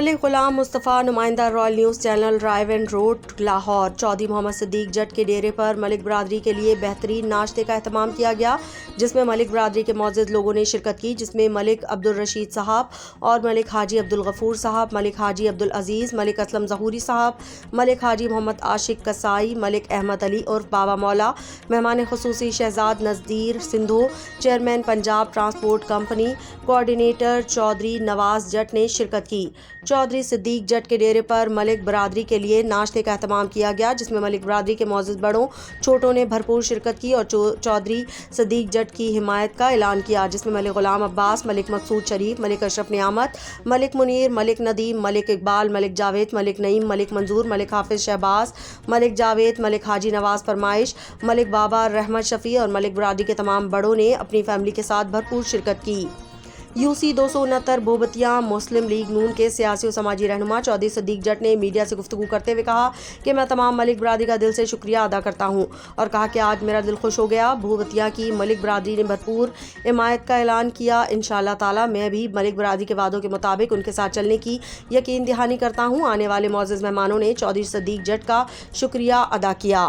ملک غلام مصطفیٰ نمائندہ royal news channel drive and road Lahore. Chaudhry Muhammad Siddique Jatt کے ڈیرے پر ملک برادری کے لیے بہترین ناشتے کا اہتمام کیا گیا، جس میں ملک برادری کے معزز لوگوں نے شرکت کی، جس میں ملک عبدالرشید صاحب اور ملک حاجی عبدالغفور صاحب، ملک حاجی عبدالعزیز، ملک اسلم ظہوری صاحب، ملک حاجی محمد عاشق کسائی، ملک احمد علی عرف بابا مولا، مہمان خصوصی Shahzad Nazir Sandhu, chairman Punjab transport company, coordinator Chaudhry Nawaz Jatt نے شرکت کی۔ چودھری صدیق جٹ کے ڈیرے پر ملک برادری کے لیے ناشتے کا اہتمام کیا گیا، جس میں ملک برادری کے معزز بڑوں چھوٹوں نے بھرپور شرکت کی اور چودھری صدیق جٹ کی حمایت کا اعلان کیا، جس میں ملک غلام عباس، ملک مقصود شریف، ملک اشرف نعمت، ملک منیر، ملک ندیم، ملک اقبال، ملک جاوید، ملک نعیم، ملک منظور، ملک حافظ شہباز، ملک جاوید، ملک حاجی نواز فرمائش، ملک بابا رحمت شفیع اور ملک برادری کے تمام بڑوں نے اپنی فیملی کے ساتھ بھرپور شرکت کی۔ UC 269 بھوبتیاں مسلم لیگ نون کے سیاسی و سماجی رہنما چودھری صدیق جٹ نے میڈیا سے گفتگو کرتے ہوئے کہا کہ میں تمام ملک برادری کا دل سے شکریہ ادا کرتا ہوں اور کہا کہ آج میرا دل خوش ہو گیا۔ بھوبتیاں کی ملک برادری نے بھرپور حمایت کا اعلان کیا۔ انشاءاللہ تعالی میں بھی ملک برادری کے وعدوں کے مطابق ان کے ساتھ چلنے کی یقین دہانی کرتا ہوں۔ آنے والے معزز مہمانوں نے چودھری صدیق جٹ کا شکریہ ادا کیا۔